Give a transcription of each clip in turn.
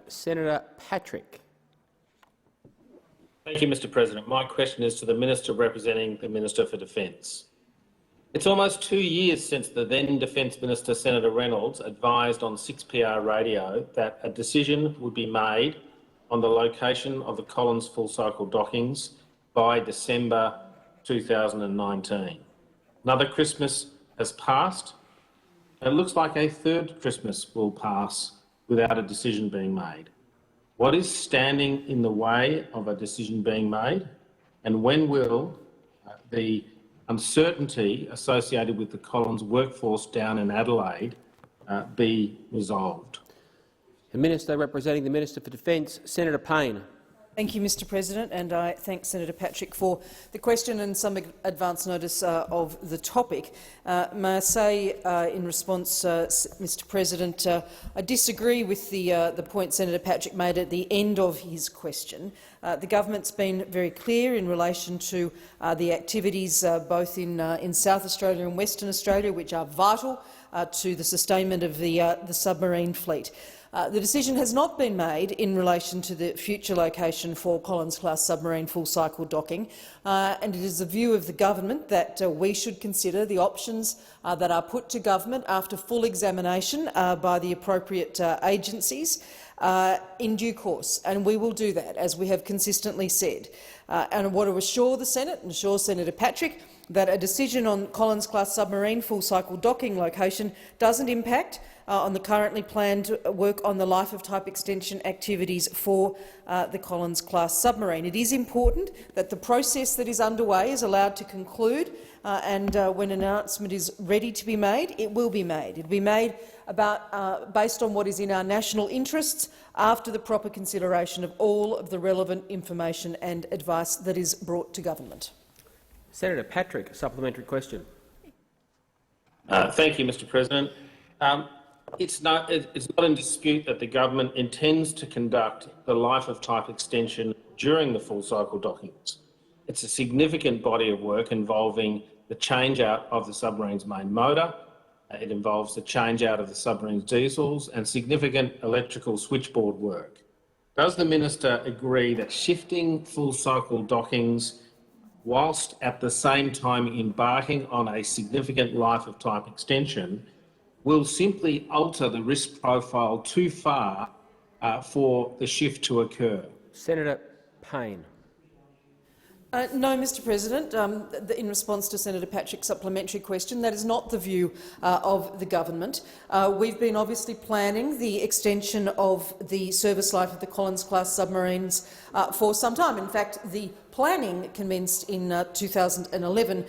Senator Patrick. Thank you, Mr President. My question is to the Minister representing the Minister for Defence. It's almost 2 years since the then Defence Minister, Senator Reynolds, advised on 6PR radio that a decision would be made on the location of the Collins full-cycle dockings by December 2019. Another Christmas has passed, and it looks like a third Christmas will pass without a decision being made. What is standing in the way of a decision being made, and when will the uncertainty associated with the Collins workforce down in Adelaide be resolved? The Minister representing the Minister for Defence, Senator Payne. Thank you, Mr President, and I thank Senator Patrick for the question and some advance notice of the topic. May I say, in response, Mr President, I disagree with the point Senator Patrick made at the end of his question. The government's been very clear in relation to the activities both in South Australia and Western Australia, which are vital to the sustainment of the submarine fleet. The decision has not been made in relation to the future location for Collins-class submarine full-cycle docking, and it is the view of the government that we should consider the options that are put to government after full examination by the appropriate agencies in due course, and we will do that, as we have consistently said. And I want to assure the Senate and assure Senator Patrick that a decision on Collins-class submarine full-cycle docking location doesn't impact on the currently planned work on the life of type extension activities for the Collins-class submarine. It is important that the process that is underway is allowed to conclude, and when an announcement is ready to be made, it will be made. It will be made based on what is in our national interests after the proper consideration of all of the relevant information and advice that is brought to government. Senator Patrick, a supplementary question. Thank you, Mr President. It's not in dispute that the government intends to conduct the life of type extension during the full cycle dockings. It's a significant body of work involving the change-out of the submarine's main motor. It involves the change-out of the submarine's diesels and significant electrical switchboard work. Does the Minister agree that shifting full cycle dockings whilst at the same time embarking on a significant life of type extension will simply alter the risk profile too far for the shift to occur? Senator Payne. No, Mr President. In response to Senator Patrick's supplementary question, that is not the view of the government. We've been obviously planning the extension of the service life of the Collins-class submarines for some time. In fact, the planning commenced in 2011.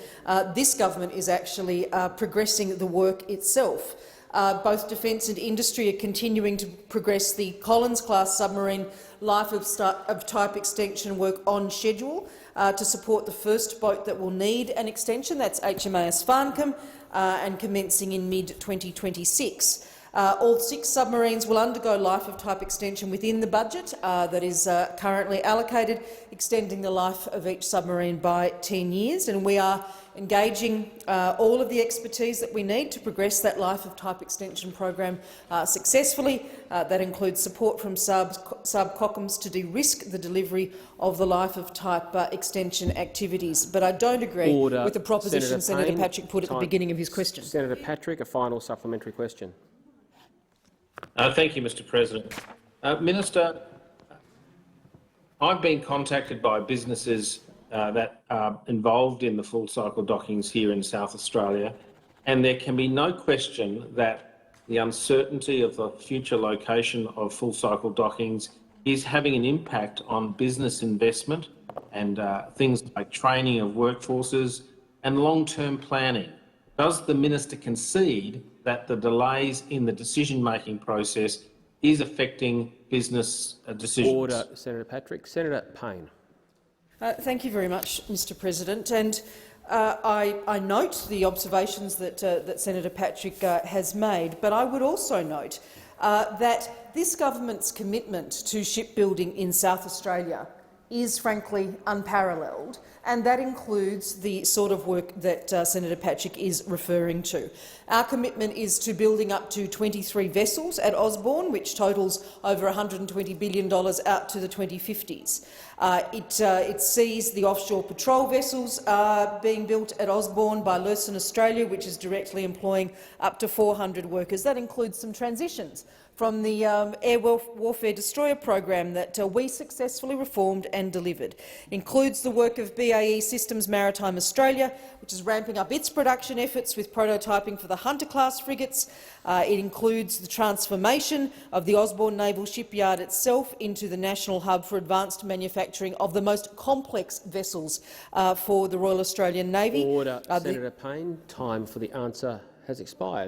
This government is actually progressing the work itself. Both Defence and industry are continuing to progress the Collins-class submarine life of type extension work on schedule to support the first boat that will need an extension. That's HMAS Farncombe, and commencing in mid-2026. All 6 submarines will undergo life of type extension within the budget that is currently allocated, extending the life of each submarine by 10 years. And we are engaging all of the expertise that we need to progress that life of type extension program successfully. That includes support from sub-COCMs to de-risk the delivery of the life of type extension activities. But I don't agree with the proposition Senator Patrick put at the beginning of his question. Senator Patrick, a final supplementary question. Thank you, Mr President. Minister, I've been contacted by businesses that are involved in the full-cycle dockings here in South Australia, and there can be no question that the uncertainty of the future location of full-cycle dockings is having an impact on business investment and things like training of workforces and long-term planning. Does the Minister concede that the delays in the decision-making process is affecting business decisions? Order, Senator Patrick. Senator Payne. Thank you very much, Mr President. And I note the observations that Senator Patrick has made, but I would also note that this government's commitment to shipbuilding in South Australia is frankly unparalleled and that includes the sort of work that Senator Patrick is referring to. Our commitment is to building up to 23 vessels at Osborne, which totals over $120 billion out to the 2050s. It sees the offshore patrol vessels being built at Osborne by Lursen Australia, which is directly employing up to 400 workers. That includes some transitions from the air warfare destroyer program that we successfully reformed and delivered. It includes the work of BAE Systems Maritime Australia, which is ramping up its production efforts with prototyping for the Hunter-class frigates. It includes the transformation of the Osborne Naval Shipyard itself into the national hub for advanced manufacturing of the most complex vessels for the Royal Australian Navy. Order. Senator Payne, time for the answer has expired.